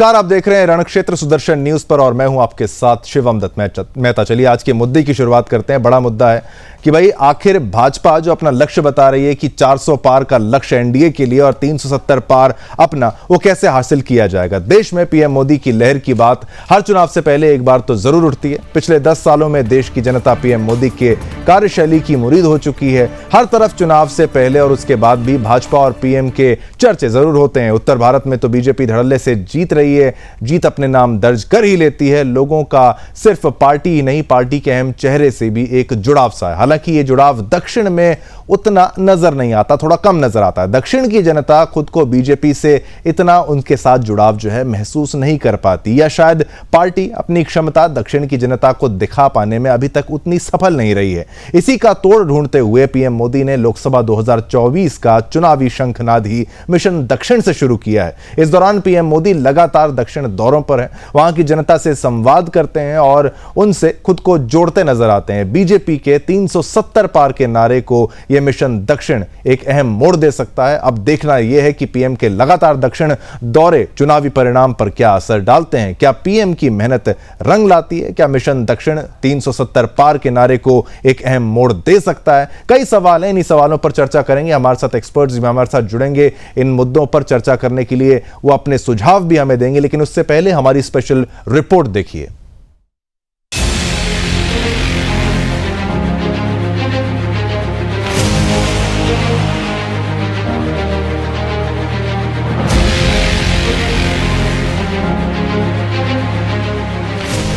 नमस्कार, आप देख रहे हैं रणक्षेत्र सुदर्शन न्यूज पर और मैं हूं आपके साथ शिवम दत्त मेहता। चलिए आज के मुद्दे की शुरुआत करते हैं। बड़ा मुद्दा है कि भाई आखिर भाजपा जो अपना लक्ष्य बता रही है कि 400 पार का लक्ष्य एनडीए के लिए और 370 पार अपना, वो कैसे हासिल किया जाएगा। देश में पीएम मोदी की लहर की बात हर चुनाव से पहले एक बार तो जरूर उठती है। पिछले 10 सालों में देश की जनता पीएम मोदी के कार्यशैली की मुरीद हो चुकी है। हर तरफ चुनाव से पहले और उसके बाद भी भाजपा और पीएम के चर्चे जरूर होते हैं। उत्तर भारत में तो बीजेपी धड़ल्ले से जीत रही है, जीत अपने नाम दर्ज कर ही लेती है। लोगों का सिर्फ पार्टी ही नहीं, पार्टी के अहम चेहरे से भी एक जुड़ाव सा है। हालांकि ये जुड़ाव दक्षिण में उतना नजर नहीं आता, थोड़ा कम नजर आता है। दक्षिण की जनता खुद को बीजेपी से इतना उनके साथ जुड़ाव जो है महसूस नहीं कर पाती, या शायद पार्टी अपनी क्षमता दक्षिण की जनता को दिखा पाने में अभी तक उतनी सफल नहीं रही है। इसी का तोड़ ढूंढते हुए पीएम मोदी ने लोकसभा 2024 का चुनावी शंखनाद ही मिशन दक्षिण से शुरू किया है। इस दौरान पीएम मोदी लगातार दक्षिण दौरों पर हैं, वहां की जनता से संवाद करते हैं और उनसे खुद को जोड़ते नजर आते हैं। बीजेपी के 370 पार के नारे को यह मिशन दक्षिण एक अहम मोड़ दे सकता है। अब देखना यह है कि पीएम के लगातार दक्षिण दौरे चुनावी परिणाम पर क्या असर डालते हैं। क्या पीएम की मेहनत रंग लाती है? क्या मिशन दक्षिण 370 पार के नारे को एक अहम मोड़ दे सकता है? कई सवाल हैं, इन्हीं सवालों पर चर्चा करेंगे। हमारे साथ एक्सपर्ट्स भी हमारे साथ जुड़ेंगे इन मुद्दों पर चर्चा करने के लिए। वो अपने सुझाव भी हमें देंगे, लेकिन उससे पहले हमारी स्पेशल रिपोर्ट देखिए।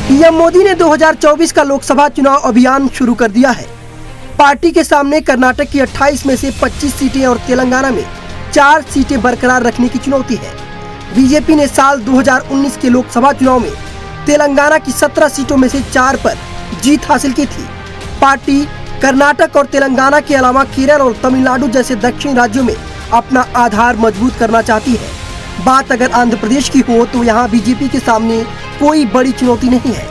पीएम मोदी ने 2024 का लोकसभा चुनाव अभियान शुरू कर दिया है। पार्टी के सामने कर्नाटक की 28 में से 25 सीटें और तेलंगाना में 4 सीटें बरकरार रखने की चुनौती है। बीजेपी ने साल 2019 के लोकसभा चुनाव में तेलंगाना की 17 सीटों में से 4 पर जीत हासिल की थी। पार्टी कर्नाटक और तेलंगाना के अलावा केरल और तमिलनाडु जैसे दक्षिणी राज्यों में अपना आधार मजबूत करना चाहती है। बात अगर आंध्र प्रदेश की हो तो यहाँ बीजेपी के सामने कोई बड़ी चुनौती नहीं है।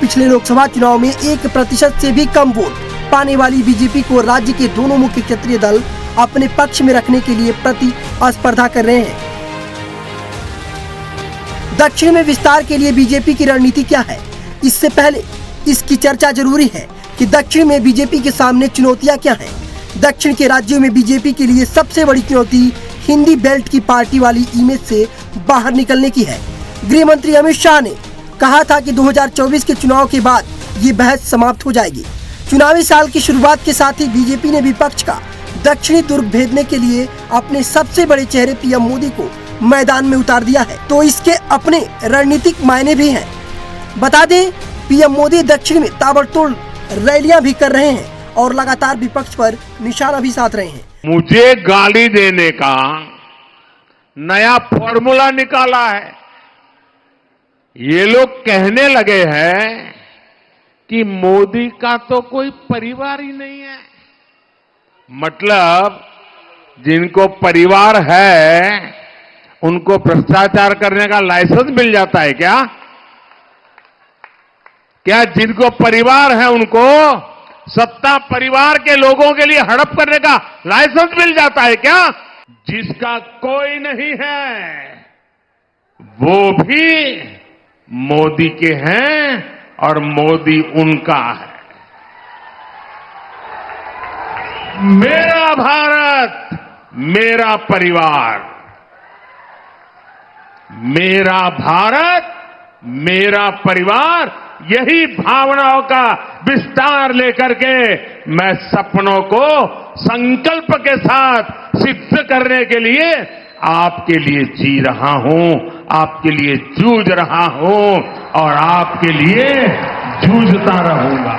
पिछले लोकसभा चुनाव में 1% से भी कम वोट पाने वाली बीजेपी को राज्य के दोनों मुख्य क्षेत्रीय दल अपने पक्ष में रखने के लिए प्रतिस्पर्धा कर रहे हैं। दक्षिण में विस्तार के लिए बीजेपी की रणनीति क्या है? इससे पहले इसकी चर्चा जरूरी है कि दक्षिण में बीजेपी के सामने चुनौतियां क्या हैं। दक्षिण के राज्यों में बीजेपी के लिए सबसे बड़ी चुनौती हिंदी बेल्ट की पार्टी वाली इमेज से बाहर निकलने की है। गृह मंत्री अमित शाह ने कहा था कि 2024 के चुनाव के बाद ये बहस समाप्त हो जाएगी। चुनावी साल की शुरुआत के साथ ही बीजेपी ने विपक्ष का दक्षिणी दुर्ग भेदने के लिए अपने सबसे बड़े चेहरे पीएम मोदी को मैदान में उतार दिया है, तो इसके अपने रणनीतिक मायने भी हैं। बता दें, पीएम मोदी दक्षिण में ताबड़तोड़ रैलियां भी कर रहे हैं और लगातार विपक्ष पर निशाना भी साध रहे हैं। मुझे गाली देने का नया फॉर्मूला निकाला है। ये लोग कहने लगे हैं कि मोदी का तो कोई परिवार ही नहीं है। मतलब जिनको परिवार है उनको भ्रष्टाचार करने का लाइसेंस मिल जाता है क्या? क्या जिनको परिवार है उनको सत्ता परिवार के लोगों के लिए हड़प करने का लाइसेंस मिल जाता है क्या? जिसका कोई नहीं है वो भी मोदी के हैं और मोदी उनका है। मेरा भारत, मेरा परिवार, मेरा भारत, मेरा परिवार, यही भावनाओं का विस्तार लेकर के मैं सपनों को संकल्प के साथ सिद्ध करने के लिए आपके लिए जी रहा हूं, आपके लिए जूझ रहा हूं और आपके लिए जूझता रहूंगा।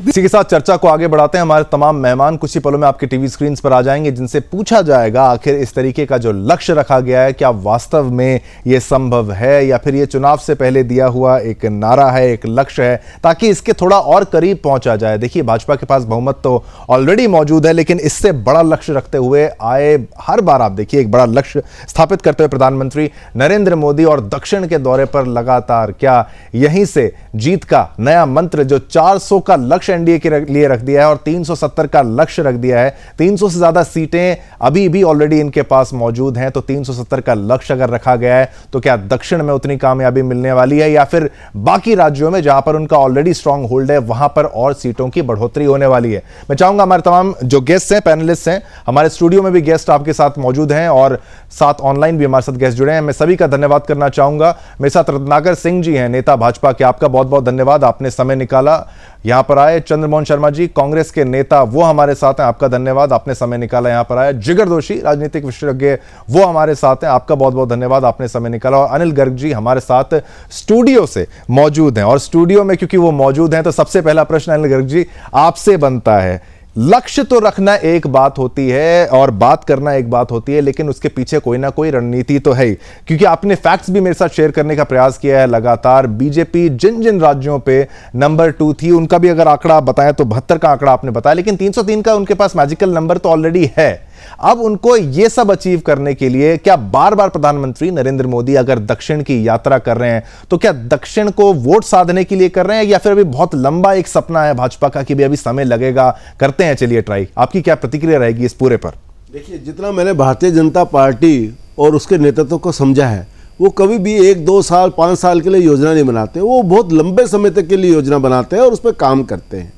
इसी के साथ चर्चा को आगे बढ़ाते हैं। हमारे तमाम मेहमान कुछ ही पलों में आपके टीवी स्क्रीन पर आ जाएंगे, जिनसे पूछा जाएगा आखिर इस तरीके का जो लक्ष्य रखा गया है क्या वास्तव में यह संभव है, या फिर यह चुनाव से पहले दिया हुआ एक नारा है, एक लक्ष्य है, ताकि इसके थोड़ा और करीब पहुंचा जाए। देखिए, भाजपा के पास बहुमत तो ऑलरेडी मौजूद है, लेकिन इससे बड़ा लक्ष्य रखते हुए आए हर बार आप देखिए एक बड़ा लक्ष्य स्थापित करते हुए प्रधानमंत्री नरेंद्र मोदी और दक्षिण के दौरे पर लगातार क्या यहीं से जीत का नया मंत्र जो 400 का लक्ष्य लक्ष्य एनडीए के लिए रख दिया है और 370 का लक्ष्य रख दिया है, 300 से ज्यादा सीटें अभी भी ऑलरेडी इनके पास मौजूद हैं, तो 370 का लक्ष्य अगर रखा गया है तो क्या दक्षिण में उतनी कामयाबी मिलने वाली है या फिर बाकी राज्यों में जहां पर उनका ऑलरेडी स्ट्रांग होल्ड है वहां पर और सीटों की बढ़ोतरी होने वाली है? मैं चाहूंगा हमारे तमाम जो गेस्ट हैं, पैनलिस्ट हैं, हमारे स्टूडियो में भी गेस्ट आपके साथ मौजूद हैं और साथ ऑनलाइन भी हमारे साथ गेस्ट जुड़े हैं, मैं सभी का धन्यवाद करना चाहूंगा। मेरे साथ रत्नाकर सिंह जी हैं, नेता भाजपा के, आपका बहुत बहुत धन्यवाद, आपने समय निकाला, यहां पर आए। चंद्रमोहन शर्मा जी, कांग्रेस के नेता, वो हमारे साथ हैं, आपका धन्यवाद, आपने समय निकाला, यहां पर आए। जिगर दोशी, राजनीतिक विशेषज्ञ, वो हमारे साथ हैं, आपका बहुत बहुत धन्यवाद, आपने समय निकाला। और अनिल गर्ग जी हमारे साथ स्टूडियो से मौजूद हैं, और स्टूडियो में क्योंकि वो मौजूद हैं तो सबसे पहला प्रश्न अनिल गर्ग जी आपसे बनता है। लक्ष्य तो रखना एक बात होती है और बात करना एक बात होती है, लेकिन उसके पीछे कोई ना कोई रणनीति तो है ही, क्योंकि आपने फैक्ट्स भी मेरे साथ शेयर करने का प्रयास किया है लगातार। बीजेपी जिन जिन राज्यों पे नंबर 2 थी उनका भी अगर आंकड़ा आप बताएं तो 72 का आंकड़ा आपने बताया, लेकिन 303 का उनके पास मैजिकल नंबर तो ऑलरेडी है। अब उनको यह सब अचीव करने के लिए क्या बार बार प्रधानमंत्री नरेंद्र मोदी अगर दक्षिण की यात्रा कर रहे हैं तो क्या दक्षिण को वोट साधने के लिए कर रहे हैं या फिर अभी बहुत लंबा एक सपना है भाजपा का कि भी अभी समय लगेगा, करते हैं चलिए ट्राई? आपकी क्या प्रतिक्रिया रहेगी इस पूरे पर? देखिए, जितना मैंने भारतीय जनता पार्टी और उसके नेतृत्व को समझा है, वो कभी भी 1-2 साल 5 साल के लिए योजना नहीं बनाते, वो बहुत लंबे समय तक के लिए योजना बनाते हैं और उस पर काम करते हैं।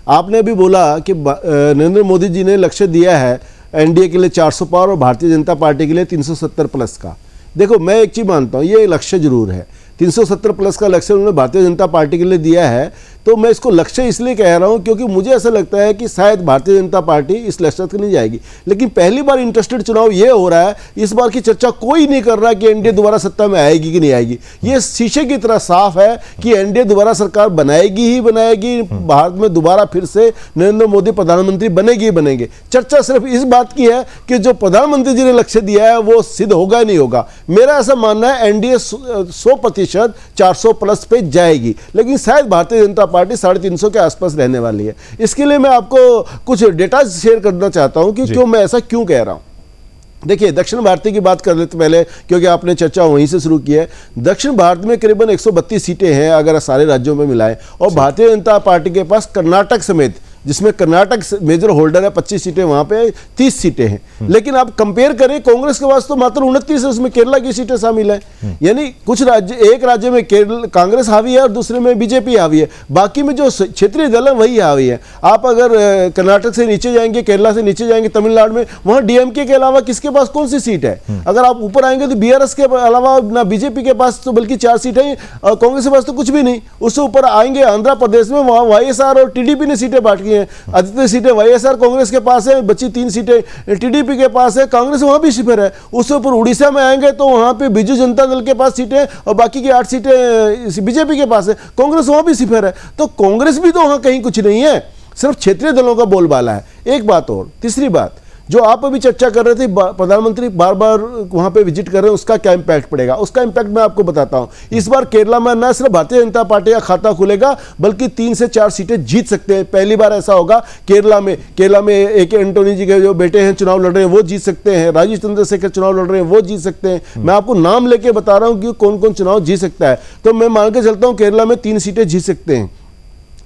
आपने अभी बोला कि नरेंद्र मोदी जी ने लक्ष्य दिया है एनडीए के लिए 400 पार और भारतीय जनता पार्टी के लिए 370 प्लस का। देखो, मैं एक चीज़ मानता हूँ, ये लक्ष्य जरूर है, 370 प्लस का लक्ष्य उन्होंने भारतीय जनता पार्टी के लिए दिया है, तो मैं इसको लक्ष्य इसलिए कह रहा हूं क्योंकि मुझे ऐसा लगता है कि शायद भारतीय जनता पार्टी इस लक्ष्य तक नहीं जाएगी। लेकिन पहली बार इंटरेस्टेड चुनाव ये हो रहा है, इस बार की चर्चा कोई नहीं कर रहा कि एनडीए दोबारा सत्ता में आएगी कि नहीं आएगी। ये शीशे की तरह साफ है कि एनडीए दोबारा सरकार बनाएगी ही बनाएगी, भारत में दोबारा फिर से नरेंद्र मोदी प्रधानमंत्री बनेगी ही बनेंगे। चर्चा सिर्फ इस बात की है कि जो प्रधानमंत्री जी ने लक्ष्य दिया है वो सिद्ध होगा नहीं होगा। मेरा ऐसा मानना है एनडीए 100% 400 प्लस पे जाएगी, लेकिन शायद भारतीय जनता पार्टी 350 के आसपास रहने वाली है। इसके लिए मैं आपको कुछ डेटा शेयर करना चाहता हूं कि क्यों मैं ऐसा क्यों कह रहा हूं। देखिए, दक्षिण भारत की बात कर लेते पहले, क्योंकि आपने चर्चा वहीं से शुरू की है। दक्षिण भारत में करीबन 132 सीटें हैं अगर सारे राज्यों में मिलाएं, और भारतीय जनता पार्टी के पास कर्नाटक समेत, जिसमें कर्नाटक मेजर होल्डर है, 25 सीटें, वहां पे 30 सीटें हैं। लेकिन आप कंपेयर करें, कांग्रेस के पास तो मात्र 29 है, उसमें केरला की सीटें शामिल हैं। यानी कुछ राज्य, एक राज्य में कांग्रेस हावी है और दूसरे में बीजेपी हावी है, बाकी में जो क्षेत्रीय दल है वही हावी है। आप अगर कर्नाटक से नीचे जाएंगे, केरला से नीचे जाएंगे, तमिलनाडु में, वहां डीएमके के अलावा किसके पास कौन सी सीट है? अगर आप ऊपर आएंगे तो बीआरएस के अलावा ना बीजेपी के पास तो बल्कि 4 सीटें हैं, कांग्रेस के पास तो कुछ भी नहीं। उससे ऊपर आएंगे आंध्र प्रदेश में, वहां वाईएसआर और टीडीपी ने सीटें बांटी हैं। अधिकतर सीटें वाईएसआर कांग्रेस के पास है, बची 3 सीटें टीडीपी के पास है, कांग्रेस वहां भी सिफर है। उससे ऊपर उड़ीसा में आएंगे तो वहां पे बीजू जनता दल के पास सीटें और बाकी की 8 सीटें बीजेपी के पास है, कांग्रेस वहां भी सिफर है। तो कांग्रेस भी तो वहां कहीं कुछ नहीं है, सिर्फ क्षेत्रीय दलों का बोलबाला है। एक बात और, तीसरी बात जो आप अभी चर्चा कर रहे थे, प्रधानमंत्री बार बार वहां पे विजिट कर रहे हैं, उसका क्या इंपैक्ट पड़ेगा? उसका इंपैक्ट मैं आपको बताता हूं। इस बार केरला में न सिर्फ भारतीय जनता पार्टी का खाता खुलेगा, बल्कि 3 से 4 सीटें जीत सकते हैं। पहली बार ऐसा होगा केरला में एक एंटोनी जी के जो बेटे हैं चुनाव लड़ रहे हैं वो जीत सकते हैं, राजीव चंद्रशेखर चुनाव लड़ रहे हैं वो जीत सकते हैं। मैं आपको नाम लेके बता रहा हूं कि कौन कौन चुनाव जीत सकता है। तो मैं मान के चलता हूं केरला में 3 सीटें जीत सकते हैं।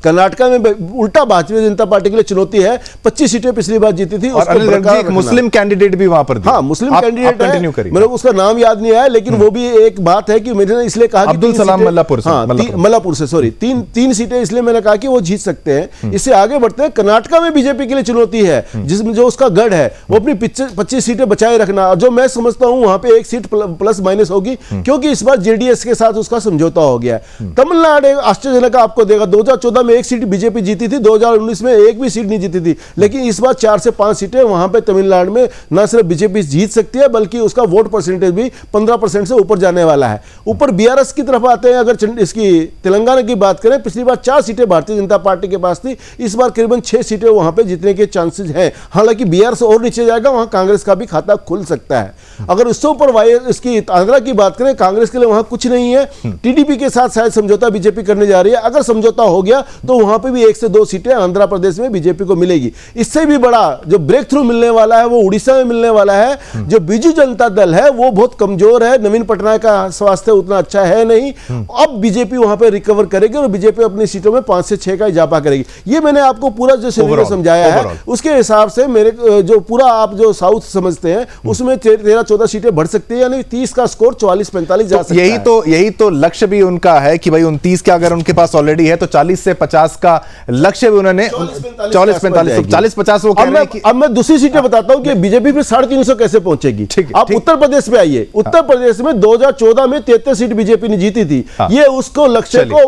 कर्नाटका में उल्टा भारतीय जनता पार्टी के लिए चुनौती है, 25 सीटें पिछली बार जीती थी। और एक मुस्लिम कैंडिडेट भी वहां पर थी। हाँ, मुस्लिम कैंडिडेट है, मेरे को उसका नाम याद नहीं आया, लेकिन वो भी एक बात है कि मैंने इसलिए कहा कि अब्दुल सलाम मल्लापुर से सॉरी 3 सीटें इसलिए मैंने कहा कि वो जीत सकते हैं। इससे आगे बढ़ते हैं, कर्नाटका में बीजेपी के लिए चुनौती है, जिसमें जो उसका गढ़ है वो अपनी 25 सीटें बचाए रखना, और जो मैं समझता हूं वहां पे 1 सीट प्लस माइनस होगी, क्योंकि इस बार जेडीएस के साथ उसका समझौता हो गया है। तमिलनाडु आश्चर्यजनक आपको देगा, 2014 में 1 सीट बीजेपी जीती थी, 2019 में 1 भी सीट नहीं जीती थी, लेकिन इस बार 4 से 5 सीटें वहां पे तमिलनाडु में न सिर्फ बीजेपी जीत सकती है, बल्कि उसका वोट परसेंटेज भी 15% से ऊपर जाने वाला है। ऊपर बीआरएस की तरफ आते हैं, अगर इसकी तेलंगाना की बात करें, पिछली बार 4 सीटें भारतीय जनता पार्टी के पास थी, इस बार करीबन 6 सीटें वहां पे जीतने के चांसेस हैं। हालांकि बीआरएस और नीचे जाएगा, वहां कांग्रेस का भी खाता खुल सकता है। अगर उससे ऊपर इसकी आंध्रा की बात करें, कांग्रेस के लिए वहां कुछ नहीं है, टीडीपी के साथ शायद समझौता बीजेपी करने जा रही है। अगर समझौता हो गया तो वहां पे भी 1 से 2 सीटें आंध्र प्रदेश में बीजेपी को मिलेगी। इससे भी बड़ा जो ब्रेक थ्रू मिलने वाला है वो उड़ीसा में मिलने वाला है। जो बीजू जनता दल है वो बहुत कमजोर है, नवीन पटनायक का स्वास्थ्य उतना अच्छा है नहीं। अब बीजेपी वहां पे रिकवर करेगी और बीजेपी अपनी सीटों में 5 से 6 का इजाफा करेगी। ये मैंने आपको पूरा जो सिनेरियो समझाया है उसके हिसाब से मेरे जो पूरा आप जो साउथ समझते हैं उसमें 13-14 सीटें बढ़ सकती है, यानी 30 का स्कोर 44-45 जा सकता है। यही तो लक्ष्य भी उनका है कि भाई 29 का अगर उनके पास ऑलरेडी है तो 40 से 50 का लक्ष्य भी उन्होंने 40-50 वो कह रहे हैं कि अब मैं दूसरी सीटें बताता हूं कि बीजेपी पे 350 कैसे पहुंचेगी। आप उत्तर प्रदेश पे आइए। उत्तर प्रदेश में 2014 में 33 सीट बीजेपी ने जीती थी। ये उसको लक्ष्य को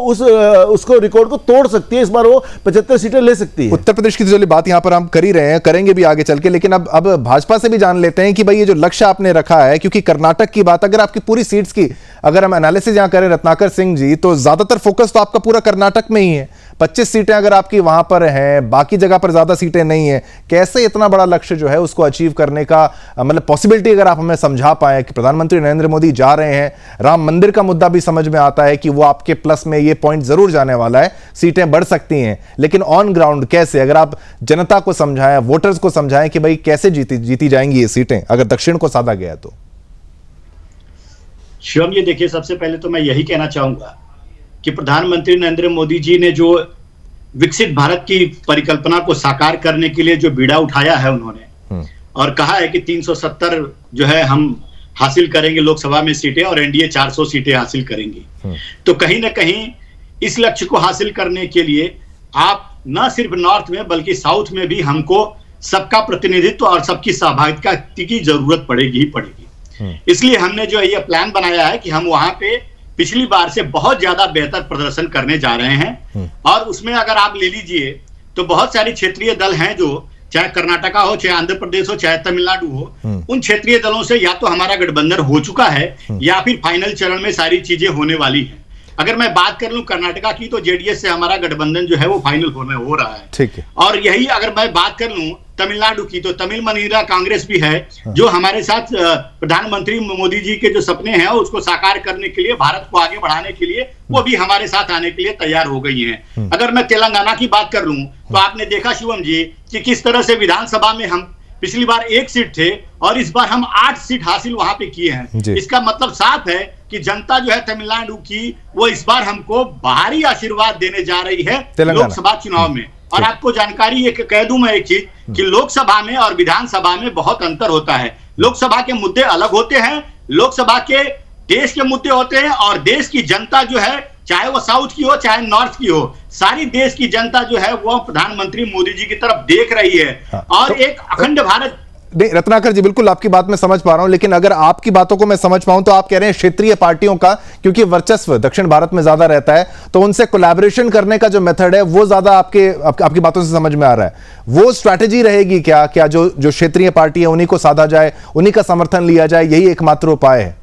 उसको रिकॉर्ड को तोड़ सकती है। इस बार वो 75 सीटें ले सकती है। उत्तर प्रदेश की जो बात यहां पर हम कर ही रहे हैं, करेंगे भी आगे चल के, लेकिन अब भाजपा से भी जान लेते हैं कि भाई ये जो लक्ष्य आपने रखा है, क्योंकि कर्नाटक की बात अगर आपकी पूरी सीट्स की अगर हम एनालिसिस यहां करें रत्नाकर सिंह जी, तो ज्यादातर फोकस तो आपका पूरा कर्नाटक में ही है। 25 सीटें अगर आपकी वहां पर हैं, बाकी जगह पर ज्यादा सीटें नहीं है, कैसे इतना बड़ा लक्ष्य जो है उसको अचीव करने का मतलब पॉसिबिलिटी अगर आप हमें समझा पाए कि प्रधानमंत्री नरेंद्र मोदी जा रहे हैं, राम मंदिर का मुद्दा भी समझ में आता है कि वो आपके प्लस में ये पॉइंट जरूर जाने वाला है, सीटें बढ़ सकती हैं, लेकिन ऑन ग्राउंड कैसे, अगर आप जनता को समझाएं, वोटर्स को समझाएं कि भाई कैसे जीती जाएंगी ये सीटें अगर दक्षिण को साधा गया तो? शिवम जी देखिए, सबसे पहले तो मैं यही कहना चाहूंगा कि प्रधानमंत्री नरेंद्र मोदी जी ने जो विकसित भारत की परिकल्पना को साकार करने के लिए जो बीड़ा उठाया है उन्होंने, और कहा है कि 370 जो है हम हासिल करेंगे लोकसभा में सीटें और एनडीए 400 सीटें हासिल करेंगी, तो कहीं ना कहीं इस लक्ष्य को हासिल करने के लिए आप न सिर्फ नॉर्थ में बल्कि साउथ में भी हमको सबका प्रतिनिधित्व और सबकी सहभागिता की जरूरत पड़ेगी ही पड़ेगी। इसलिए हमने जो ये प्लान बनाया है कि हम वहां पे पिछली बार से बहुत ज्यादा बेहतर प्रदर्शन करने जा रहे हैं। और उसमें अगर आप ले लीजिए तो बहुत सारी क्षेत्रीय दल हैं, जो चाहे कर्नाटका हो, चाहे आंध्र प्रदेश हो, चाहे तमिलनाडु हो, उन क्षेत्रीय दलों से या तो हमारा गठबंधन हो चुका है या फिर फाइनल चरण में सारी चीजें होने वाली हैं। अगर मैं बात कर लूं कर्नाटका की तो जेडीएस से हमारा गठबंधन जो है वो फाइनल हो रहा है। ठीक है। और यही अगर मैं बात कर लूं तमिलनाडु की तो तमिल मनीरा कांग्रेस भी है, जो हमारे साथ प्रधानमंत्री मोदी जी के जो सपने हैं उसको साकार करने के लिए, भारत को आगे बढ़ाने के लिए वो भी हमारे साथ आने के लिए तैयार हो गई हैं। अगर मैं तेलंगाना की बात कर लूं तो आपने देखा शिवम जी कि किस तरह से विधानसभा में हम पिछली बार 1 सीट थे और इस बार हम 8 सीट हासिल वहां पे किए हैं। इसका मतलब साफ है कि जनता जो है तमिलनाडु की वो इस बार हमको भारी आशीर्वाद देने जा रही है लोकसभा चुनाव में। और आपको जानकारी एक कह दूं मैं एक चीज कि लोकसभा में और विधानसभा में बहुत अंतर होता है। लोकसभा के मुद्दे अलग होते हैं, लोकसभा के देश के मुद्दे होते हैं, और देश की जनता जो है चाहे वो साउथ की हो चाहे नॉर्थ की हो, सारी देश की जनता जो है वो प्रधानमंत्री मोदी जी की तरफ देख रही है। और एक अखंड भारत। नहीं रत्नाकर जी, बिल्कुल आपकी बात मैं समझ पा रहा हूं, लेकिन अगर आपकी बातों को मैं समझ पाऊं तो आप कह रहे हैं क्षेत्रीय पार्टियों का क्योंकि वर्चस्व दक्षिण भारत में ज्यादा रहता है तो उनसे कोलैबोरेशन करने का जो मेथड है वो ज्यादा आपकी बातों से समझ में आ रहा है। वो स्ट्रैटेजी रहेगी क्या जो क्षेत्रीय पार्टी है उन्हीं को साधा जाए, उन्हीं का समर्थन लिया जाए, यही एकमात्र उपाय है?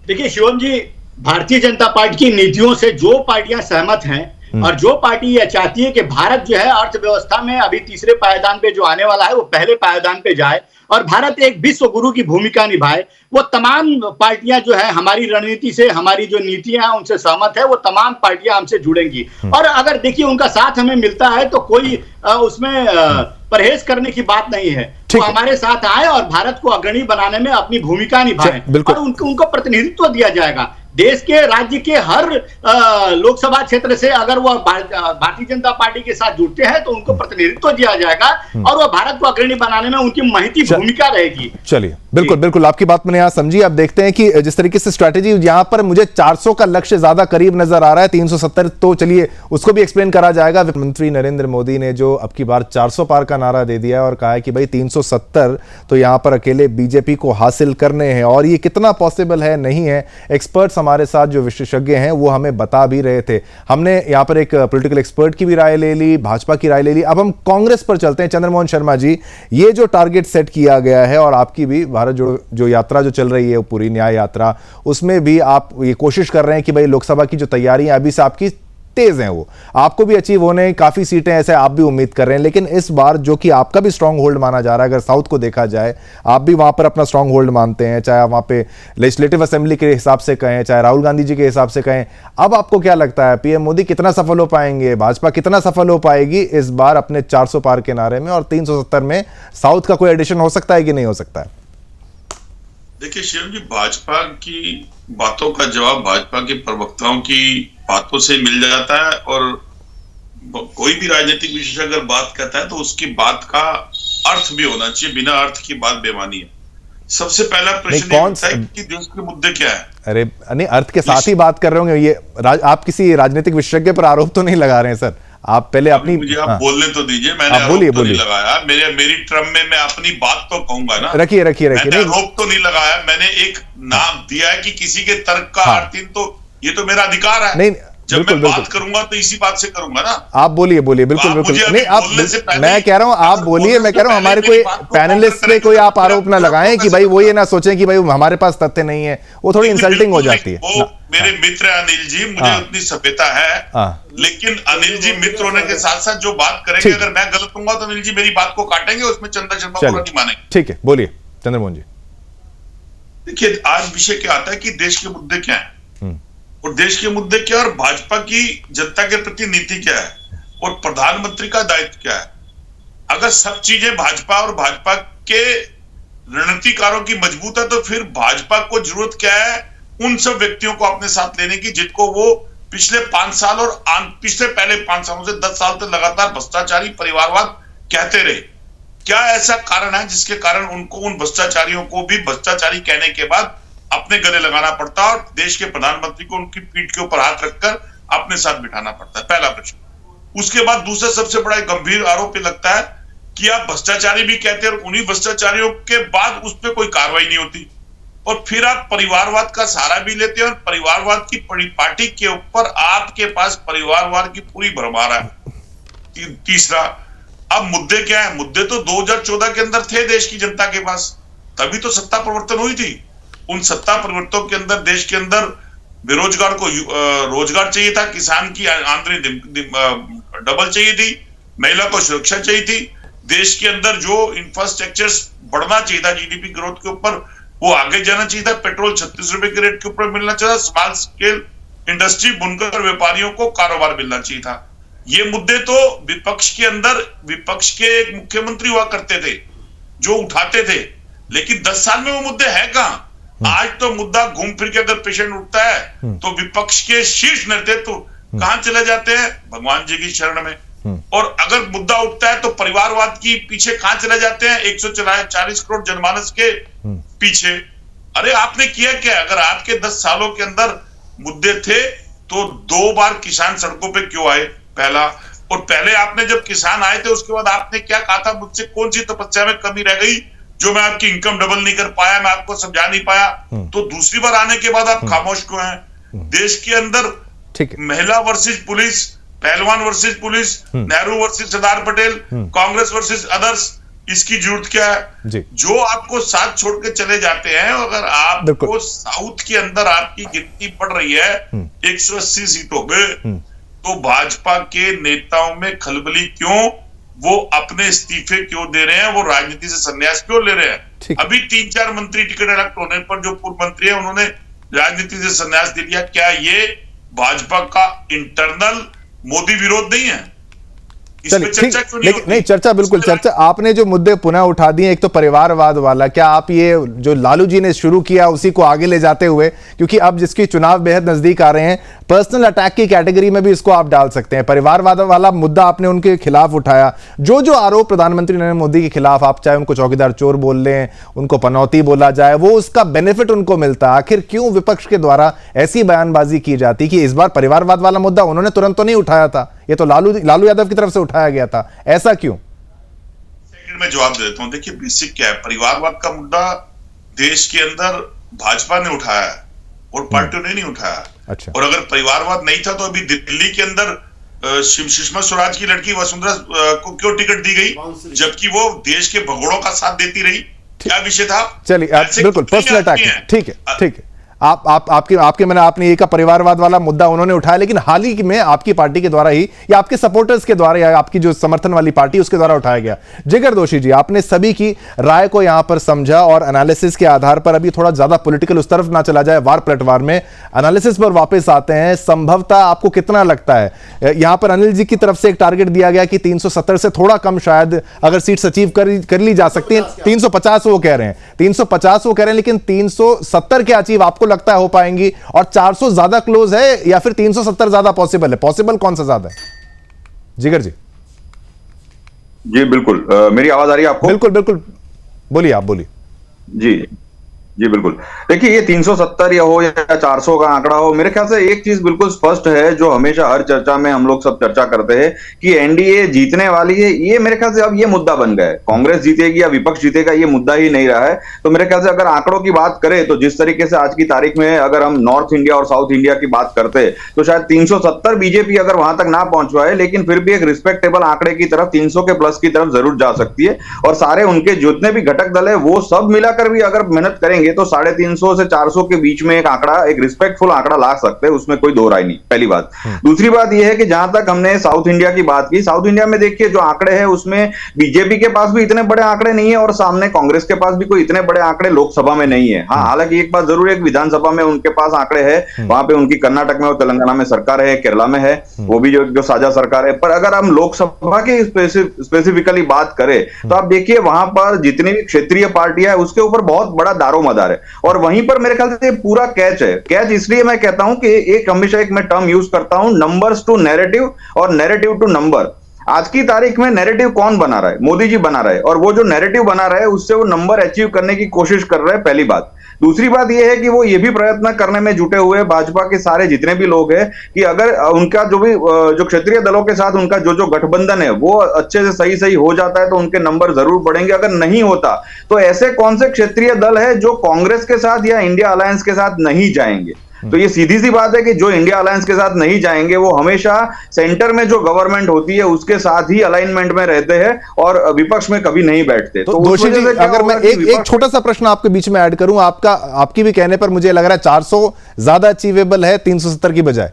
देखिए शिवम जी, भारतीय जनता पार्टी की नीतियों से जो पार्टियां सहमत हैं और जो पार्टी यह चाहती है कि भारत जो है अर्थव्यवस्था में अभी तीसरे पायदान पे जो आने वाला है वो पहले पायदान पे जाए और भारत एक विश्व गुरु की भूमिका निभाए, वो तमाम पार्टियां जो है हमारी रणनीति से, हमारी जो नीतियां हैं उनसे सहमत है, वो तमाम पार्टियां हमसे जुड़ेंगी। और अगर देखिए उनका साथ हमें मिलता है तो कोई उसमें परहेज करने की बात नहीं है। वो हमारे साथ आए और भारत को अग्रणी बनाने में अपनी भूमिका निभाएं और उनको प्रतिनिधित्व दिया जाएगा। देश के राज्य के हर लोकसभा क्षेत्र से अगर वो भारतीय जनता पार्टी के साथ जुड़ते हैं तो उनको प्रतिनिधित्व दिया जाएगा और वो भारत को अग्रणी बनाने में उनकी महती भूमिका रहेगी। चलिए, बिल्कुल आपकी बात मैंने यहां समझी। अब देखते हैं कि जिस तरीके से स्ट्रैटेजी यहां पर मुझे 400 का लक्ष्य ज्यादा करीब नजर आ रहा है, 370 तो चलिए उसको भी एक्सप्लेन करा जाएगा। मंत्री नरेंद्र मोदी ने जो अब की बार 400 पार का नारा दे दिया है और कहा है कि भाई 370 तो यहां पर अकेले बीजेपी को हासिल करने हैं, और ये कितना पॉसिबल है नहीं है, एक्सपर्ट्स हमारे साथ जो विशेषज्ञ हैं वो हमें बता भी रहे थे। हमने यहां पर एक पॉलिटिकल एक्सपर्ट की भी राय ले ली, भाजपा की राय ले ली। अब हम कांग्रेस पर चलते हैं। चंद्रमोहन शर्मा जी, ये जो टारगेट सेट किया गया है और आपकी भी भारत जो यात्रा जो चल रही है पूरी न्याय यात्रा, उसमें भी आप ये कोशिश कर रहे हैं कि भाई लोकसभा की जो तैयारियां अभी से आपकी तेज हैं, वो आपको भी अचीव होने काफ़ी सीटें ऐसे आप भी उम्मीद कर रहे हैं। लेकिन इस बार जो कि आपका भी स्ट्रांग होल्ड माना जा रहा है, अगर साउथ को देखा जाए, आप भी वहाँ पर अपना स्ट्रांग होल्ड मानते हैं, चाहे आप वहाँ पे लेजिस्लेटिव असेंबली के हिसाब से कहें, चाहे राहुल गांधी जी के हिसाब से कहें। अब आपको क्या लगता है, पीएम मोदी कितना सफल हो पाएंगे, भाजपा कितना सफल हो पाएगी इस बार अपने 400 पार के नारे में, और 370 में साउथ का कोई एडिशन हो सकता है कि नहीं हो सकता है? देखिए शिवम जी, भाजपा की बातों का जवाब भाजपा के प्रवक्ताओं की बातों से मिल जाता है, और कोई भी राजनीतिक विशेषज्ञ बात करता है तो उसकी बात का अर्थ भी होना चाहिए, बिना अर्थ की बात बेमानी है। सबसे पहला प्रश्न होता है कि देश के मुद्दे क्या है। अरे नहीं, अर्थ के साथ ही बात कर रहे होंगे ये। आप किसी राजनीतिक विशेषज्ञ पर आरोप तो नहीं लगा रहे हैं सर? आप पहले अपनी मुझे आप बोलने तो दीजिए, मैंने आरोप तो नहीं लगाया। मेरी टर्म में मैं अपनी बात तो कहूंगा ना। रखिए मैंने आरोप तो नहीं लगाया, मैंने एक नाम दिया है कि किसी के तर्क का अर्थ, तो ये तो मेरा अधिकार है। नहीं, जब मैं बात करूंगा तो इसी बात से करूंगा ना। आप बोलिए बिल्कुल नहीं, आप, मैं कह रहा हूं आप बोलिए, मैं कह रहा हूं हमारे कोई पैनलिस्ट पे कोई आप आरोप ना लगाएं कि भाई वो ये ना सोचें कि भाई हमारे पास तथ्य नहीं है, वो थोड़ी इंसल्टिंग हो जाती है। वो मेरे मित्र अनिल जी, मुझे उतनी सभ्यता है, लेकिन अनिल जी मित्र होने के साथ साथ जो बात करेंगे, अगर मैं गलत हूंगा तो अनिल जी मेरी बात को काटेंगे, उसमें चंदा शर्मा पूरा नहीं मानेंगे। ठीक है, बोलिए चंद्रमोहन जी। देखिए आज विषय क्या आता है कि देश के मुद्दे क्या है, और देश के मुद्दे क्या है, और भाजपा की जनता के प्रति नीति क्या है, और प्रधानमंत्री का दायित्व क्या है। अगर सब चीजें भाजपा और भाजपा के रणनीतिकारों की मजबूत है, तो फिर भाजपा को जरूरत क्या है उन सब व्यक्तियों को अपने साथ लेने की, जिनको वो पिछले 5 साल और पिछले पहले 5 सालों से 10 साल तक लगातार भ्रष्टाचारी परिवारवाद कहते रहे। क्या ऐसा कारण है जिसके कारण उनको, उन भ्रष्टाचारियों को भी भ्रष्टाचारी कहने के बाद अपने गले लगाना पड़ता है, और देश के प्रधानमंत्री को उनकी पीठ के ऊपर हाथ रखकर अपने साथ बिठाना पड़ता है? पहला प्रश्न। उसके बाद दूसरा सबसे बड़ा गंभीर आरोप लगता है कि आप भ्रष्टाचारी भी कहते हैं, और उन्हीं भ्रष्टाचारियों के बाद उस पर कोई कार्रवाई नहीं होती, और फिर आप परिवारवाद का सहारा भी लेते हैं, और परिवारवाद की पार्टी के ऊपर आपके पास परिवारवाद की पूरी भरमार है। तीसरा, अब मुद्दे क्या है? मुद्दे तो 2014 के अंदर थे देश की जनता के पास, तभी तो सत्ता परिवर्तन हुई थी। उन सत्ता परिवर्तनों के अंदर देश के अंदर बेरोजगार को रोजगार चाहिए था, किसान की आमदनी डबल चाहिए थी, महिला को सुरक्षा चाहिए थी, देश के अंदर जो इंफ्रास्ट्रक्चर बढ़ना चाहिए था जीडीपी ग्रोथ के ऊपर, वो आगे जाना चाहिए था, पेट्रोल 36 रुपए के रेट के ऊपर मिलना चाहिए था, स्मॉल स्केल इंडस्ट्री बुनकर व्यापारियों को कारोबार मिलना चाहिए था। ये मुद्दे तो विपक्ष के अंदर, विपक्ष के एक मुख्यमंत्री हुआ करते थे जो उठाते थे, लेकिन 10 साल में वो मुद्दे है कहां? आज तो मुद्दा घूम फिर के अगर पेशेंट उठता है तो विपक्ष के शीर्ष नेतृत्व कहां चले जाते हैं? भगवान जी की शरण में। और अगर मुद्दा उठता है तो परिवारवाद की पीछे कहां चले जाते हैं? 140 करोड़ जनमानस के पीछे। अरे आपने किया क्या? अगर आपके 10 सालों के अंदर मुद्दे थे तो 2 बार किसान सड़कों पे क्यों आए? पहला। और पहले आपने जब किसान आए थे उसके बाद आपने क्या कहा था? मुझसे कौन सी तपस्या में कमी रह गई जो मैं आपकी इनकम डबल नहीं कर पाया, मैं आपको समझा नहीं पाया? तो दूसरी बार आने के बाद आप खामोश क्यों हैं? देश के अंदर महिला वर्सेस पुलिस, पहलवान versus police, Nehru versus Sardar Patel, Congress versus others, इसकी जरूरत क्या है? जो आपको साथ छोड़ के चले जाते हैं। अगर आपको साउथ के अंदर आपकी गिनती पड़ रही है 180 सीटों में, तो भाजपा के नेताओं में खलबली क्यों? वो अपने इस्तीफे क्यों दे रहे हैं? वो राजनीति से संन्यास क्यों ले रहे हैं? अभी 3-4 मंत्री टिकट इलेक्ट होने पर जो पूर्व मंत्री है उन्होंने राजनीति से संन्यास दे दिया। क्या ये भाजपा का इंटरनल मोदी विरोध नहीं है? चलिए ठीक, नहीं चर्चा, बिल्कुल चर्चा। आपने जो मुद्दे पुनः उठा दिए, एक तो परिवारवाद वाला, क्या आप ये जो लालू जी ने शुरू किया उसी को आगे ले जाते हुए, क्योंकि अब जिसकी चुनाव बेहद नजदीक आ रहे हैं, पर्सनल अटैक की कैटेगरी में भी इसको आप डाल सकते हैं? परिवारवाद वाला मुद्दा आपने उनके खिलाफ उठाया, जो आरोप प्रधानमंत्री नरेंद्र मोदी के खिलाफ, आप चाहे उनको चौकीदार चोर बोल लें, उनको पनौती बोला जाए, वो उसका बेनिफिट उनको मिलता है। आखिर क्यों विपक्ष के द्वारा ऐसी बयानबाजी की जाती कि इस बार परिवारवाद वाला मुद्दा उन्होंने तुरंत तो नहीं उठाया था, ये तो लालू यादव की तरफ से उठाया गया था, ऐसा क्यों? सेकंड में जवाब दे देता हूं। देखिए बेसिक क्या है, परिवारवाद का मुद्दा देश के अंदर भाजपा ने उठाया है और पार्टियों ने नहीं उठाया। अच्छा। और अगर परिवारवाद नहीं था तो अभी दिल्ली के अंदर सुषमा स्वराज की लड़की वसुंधरा को क्यों टिकट दी गई, जबकि वो देश के भगोड़ों का साथ देती रही? क्या विषय था? चलिए बिल्कुल पर्सनल अटैक, ठीक है ठीक है, आपके मैंने आपने एक परिवारवाद वाला मुद्दा उन्होंने उठाया, लेकिन हाल ही में आपकी पार्टी के द्वारा ही या आपके सपोर्टर्स के द्वारा या आपकी जो समर्थन वाली पार्टी उसके द्वारा उठाया गया। जिगर दोषी जी, आपने सभी की राय को यहां पर समझा और एनालिसिस के आधार पर, अभी थोड़ा ज्यादा पॉलिटिकल उस तरफ ना चला जाए वार पलटवार में, एनालिसिस पर वापस आते हैं। संभवतः आपको कितना लगता है, यहां पर अनिल जी की तरफ से एक टारगेट दिया गया कि 370 से थोड़ा कम शायद अगर सीट्स अचीव कर ली जा सकती है, 350 वो कह रहे हैं, 350 वो कह रहे हैं, लेकिन 370 के अचीव आपको लगता है हो पाएंगी? और 400 ज्यादा क्लोज है या फिर 370 ज्यादा पॉसिबल है? पॉसिबल कौन सा ज्यादा है? जिगर जी। जी बिल्कुल, मेरी आवाज आ रही है आपको? बिल्कुल बिल्कुल, बोलिए, आप बोलिए। जी बिल्कुल। देखिए, ये 370 या हो या 400 का आंकड़ा हो, मेरे ख्याल से एक चीज बिल्कुल स्पष्ट है जो हमेशा हर चर्चा में हम लोग सब चर्चा करते हैं कि एनडीए जीतने वाली है। ये मेरे ख्याल से अब ये मुद्दा बन गया है, कांग्रेस जीतेगी या विपक्ष जीतेगा ये मुद्दा ही नहीं रहा है। तो मेरे ख्याल से अगर आंकड़ों की बात करें तो जिस तरीके से आज की तारीख में अगर हम नॉर्थ इंडिया और साउथ इंडिया की बात करते तो शायद 370 बीजेपी अगर वहां तक ना पहुंच पाए, लेकिन फिर भी एक रिस्पेक्टेबल आंकड़े की तरफ 300 के प्लस की तरफ जरूर जा सकती है। और सारे उनके जितने भी घटक दल है वो सब मिलाकर भी अगर मेहनत करेंगे तो 350 से 400 के बीच में एक आंकड़ा, एक रिस्पेक्टफुल आंकड़ा ला सकते हैं, उसमें कोई दो राय नहीं, पहली बात। दूसरी बात यह है कि जहां तक हमने साउथ इंडिया की बात की, साउथ इंडिया में देखिए जो आंकड़े हैं उसमें बीजेपी के पास भी इतने बड़े आंकड़े नहीं है और सामने कांग्रेस के पास भी कोई इतने बड़े आंकड़े लोकसभा में नहीं है। हाँ, हालांकि एक बात जरूर है, विधानसभा में उनके पास आंकड़े हैं, वहां पे उनकी कर्नाटक में और तेलंगाना में सरकार है, केरला में है, वो भी जो साझा सरकार है। पर अगर हम लोकसभा की स्पेसिफिकली बात करें तो आप देखिए वहां पर जितनी भी क्षेत्रीय पार्टियां है उसके ऊपर बहुत बड़ा दारोमदार है। और वहीं पर मेरे ख्याल से पूरा कैच है। कैच इसलिए मैं कहता हूं कि एक हमेशा एक मैं टर्म यूज करता हूं, नंबर्स टू नैरेटिव और नैरेटिव टू नंबर। आज की तारीख में नैरेटिव कौन बना रहा है? मोदी जी बना रहा है, और वो जो नैरेटिव बना रहा है उससे वो नंबर अचीव करने की कोशिश कर रहे हैं, पहली बात। दूसरी बात यह है कि वो ये भी प्रयत्न करने में जुटे हुए भाजपा के सारे जितने भी लोग हैं कि अगर उनका जो भी जो क्षेत्रीय दलों के साथ उनका जो गठबंधन है वो अच्छे से सही हो जाता है तो उनके नंबर जरूर बढ़ेंगे। अगर नहीं होता तो ऐसे कौन से क्षेत्रीय दल है जो कांग्रेस के साथ या इंडिया अलायंस के साथ नहीं जाएंगे? तो ये सीधी सी बात है कि जो इंडिया अलायंस के साथ नहीं जाएंगे वो हमेशा सेंटर में जो गवर्नमेंट होती है उसके साथ ही अलाइनमेंट में रहते हैं और विपक्ष में कभी नहीं बैठते। तो दोषी जी, अगर मैं एक छोटा सा प्रश्न आपके बीच में ऐड करूं, आपकी भी कहने पर मुझे लग रहा है 400 ज्यादा अचीवेबल है 370 की बजाय।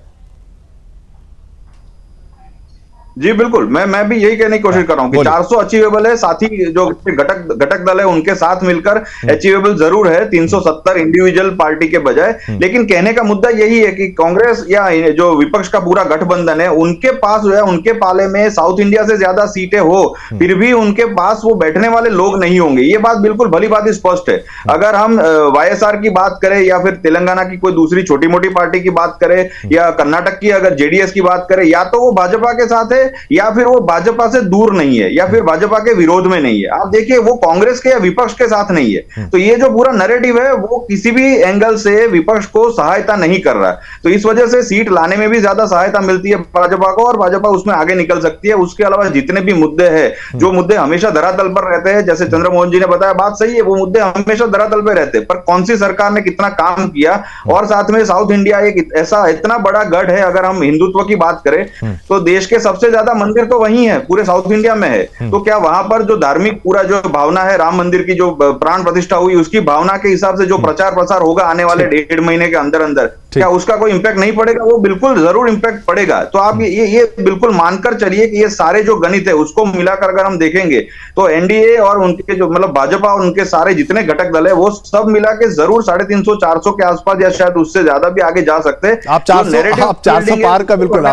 जी बिल्कुल, मैं भी यही कहने की कोशिश कर रहा हूं कि 400 अचीवेबल है, साथ ही जो घटक दल है उनके साथ मिलकर अचीवेबल जरूर है 370 इंडिविजुअल पार्टी के बजाय। लेकिन कहने का मुद्दा यही है कि कांग्रेस या जो विपक्ष का पूरा गठबंधन है उनके पास जो है उनके पाले में साउथ इंडिया से ज्यादा सीटें हो फिर भी उनके पास वो बैठने वाले लोग नहीं होंगे। ये बात बिल्कुल भली बात स्पष्ट है। अगर हम वाईएसआर की बात करें या फिर तेलंगाना की कोई दूसरी छोटी मोटी पार्टी की बात करें या कर्नाटक की अगर जेडीएस की बात करें, या तो वो भाजपा के साथ है या फिर वो भाजपा से दूर नहीं है या फिर भाजपा के विरोध में नहीं है। आप देखिए वो कांग्रेस के या विपक्ष के साथ नहीं है। तो ये जो पूरा नैरेटिव है वो किसी भी एंगल से विपक्ष को सहायता नहीं कर रहा है। तो इस वजह से सीट लाने में भी ज्यादा सहायता मिलती है भाजपा को और भाजपा उसमें आगे निकल सकती है। उसके अलावा जितने भी मुद्दे हैं, जो मुद्दे हमेशा धरातल पर रहते हैं, जैसे चंद्रमोहन जी ने बताया, बात सही है, वो मुद्दे हमेशा धरातल पर रहते हैं, पर कौन सी सरकार ने कितना काम किया। और साथ में साउथ इंडिया एक ऐसा इतना बड़ा गढ़ है, अगर हम हिंदुत्व की बात करें तो देश के सबसे ज्यादा मंदिर तो वही है, पूरे साउथ इंडिया में है। तो क्या वहां पर जो धार्मिक पूरा जो भावना है, राम मंदिर की जो प्राण प्रतिष्ठा हुई उसकी भावना के हिसाब से जो प्रचार प्रसार होगा आने वाले 1.5 महीने के अंदर अंदर, क्या उसका कोई इंपैक्ट नहीं पड़ेगा? वो बिल्कुल जरूर इंपैक्ट पड़ेगा। तो आप ये बिल्कुल मानकर चलिए कि ये सारे जो गणित है उसको मिलाकर अगर हम देखेंगे तो एनडीए और उनके जो मतलब भाजपा और उनके सारे जितने घटक दल है वो सब मिला के जरूर 350-400 के आसपास या शायद उससे ज्यादा भी आगे जा सकते हैं। आप 400 पार का बिल्कुल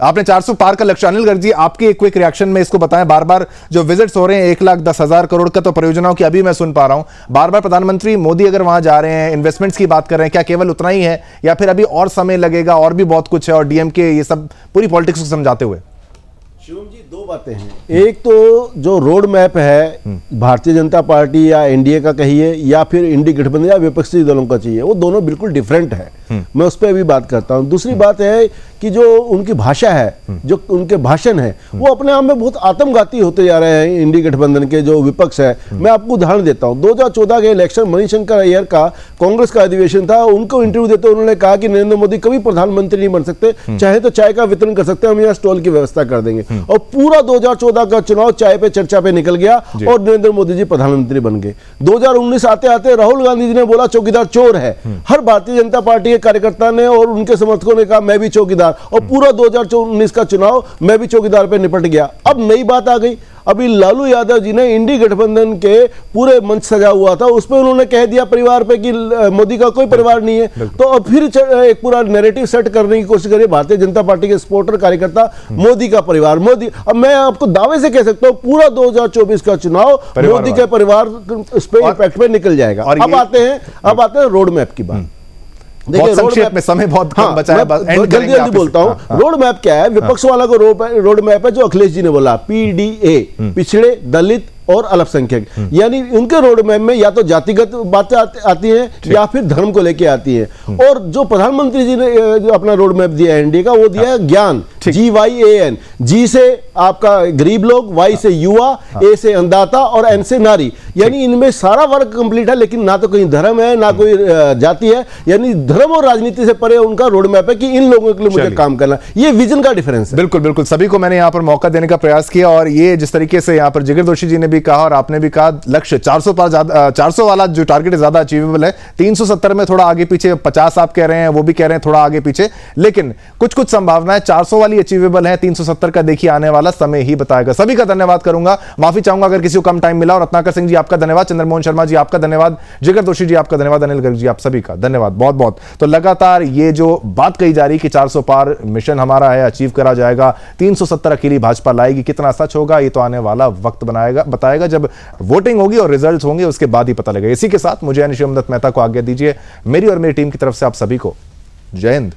आपने 400 पार का लक्ष्य। अनिल गर्ग जी, आपके एक क्विक रिएक्शन में इसको बताएं। बार बार जो विजिट्स हो रहे हैं 1,10,000 करोड़ का तो परियोजनाओं की अभी मैं सुन पा रहा हूं, बार बार प्रधानमंत्री मोदी अगर वहां जा रहे हैं, इन्वेस्टमेंट्स की बात कर रहे हैं, क्या केवल उतना ही है या फिर अभी और समय लगेगा और भी बहुत कुछ है? और डीएमके ये सब पूरी पॉलिटिक्स को समझाते हुए शिवम जी, दो बातें हैं। एक तो जो रोड मैप है भारतीय जनता पार्टी या एनडीए का कहिए या फिर इंडी गठबंधन या विपक्षी दलों का चाहिए, वो दोनों बिल्कुल डिफरेंट है। मैं उस पर भी बात करता हूँ। दूसरी बात है कि जो उनकी भाषा है, जो उनके भाषण है, वो अपने आप में बहुत आत्मघाती होते जा रहे हैं। इंडी गठबंधन के जो विपक्ष है, मैं आपको उदाहरण देता हूँ। 2014 के इलेक्शन मणिशंकर अय्यर का कांग्रेस का अधिवेशन था, उनको इंटरव्यू देते उन्होंने कहा कि नरेंद्र मोदी कभी प्रधानमंत्री नहीं बन सकते, चाहे तो चाय का वितरण कर सकते हैं, हम यहाँ स्टॉल की व्यवस्था कर देंगे। और पूरा 2014 का चुनाव चाय पे चर्चा पे निकल गया और नरेंद्र मोदी जी प्रधानमंत्री बन गए। 2019 आते आते राहुल गांधी जी ने बोला चौकीदार चोर है। हर भारतीय जनता पार्टी के कार्यकर्ता ने और उनके समर्थकों ने कहा मैं भी चौकीदार, और पूरा 2019 का चुनाव मैं भी चौकीदार पे निपट गया। अब नई बात आ गई, अभी लालू यादव जी ने इंडी गठबंधन के पूरे मंच सजा हुआ था, उस पर उन्होंने कह दिया परिवार पे कि मोदी का कोई परिवार नहीं है। तो अब फिर एक पूरा नैरेटिव सेट करने की कोशिश करिए भारतीय जनता पार्टी के सपोर्टर कार्यकर्ता, मोदी का परिवार, मोदी। अब मैं आपको दावे से कह सकता हूं पूरा 2024 का चुनाव मोदी के परिवार पे इफेक्ट पे निकल जाएगा। अब आते हैं रोड मैप की बात। देखिए संक्षेप में, समय बहुत कम बचा है, जल्दी बोलता हूं। रोड मैप क्या है? विपक्ष वाला को रोड मैप है जो अखिलेश जी ने बोला, पीडीए, पिछड़े, दलित और अल्पसंख्यक, यानी उनके रोड मैप में या तो जातिगत बातें आती हैं या फिर धर्म को लेके आती हैं। और जो प्रधानमंत्री जी ने जो अपना रोड मैप दिया है एनडीए का, वो दिया है ज्ञान, GYAN। जी से आपका गरीब लोग, Y से युवा, A से अन्नदाता और N से नारी, यानी इनमें सारा वर्ग कंप्लीट है। लेकिन ना तो कहीं धर्म है ना कोई जाति है, यानी धर्म और राजनीति से परे उनका रोड मैप है कि इन लोगों के लिए मुझे काम करना। ये विजन का डिफरेंस है। बिल्कुल बिल्कुल, सभी को मैंने यहाँ पर मौका देने का प्रयास किया, और ये जिस तरीके से यहाँ पर जिगर दोषी जी ने भी कहा और आपने भी कहा, लक्ष्य 400 पर 400 वाला जो टारगेट है ज्यादा अचीवेबल है। 370 में थोड़ा आगे पीछे, 50 आप कह रहे हैं, वो भी कह रहे हैं थोड़ा आगे पीछे, लेकिन कुछ कुछ संभावना है। 400 वाली अचीवेबल है, 370 का देखिए आने वाला समय ही बताएगा। सभी का धन्यवाद करूंगा, माफी चाहूंगा अगर किसी को कम टाइम मिला। और रत्नाकर सिंह जी आपका धन्यवाद, चंद्रमोहन शर्मा जी आपका धन्यवाद, जिगर दोषी जी आपका धन्यवाद, अनिल गर्ग जी आप सभी का धन्यवाद बहुत बहुत। तो लगातार ये जो बात कही जा रही कि 400 पार मिशन हमारा है, अचीव करा जाएगा, 370 अकेली भाजपा लाएगी, कितना सच होगा ये तो आने वाला वक्त बताएगा। जब वोटिंग होगी और रिजल्ट्स होंगे उसके बाद ही पता लगेगा। इसी के साथ मुझे शिवम दत्त मेहता को आज्ञा दीजिए। मेरी और मेरी टीम की तरफ से आप सभी को जय हिंद।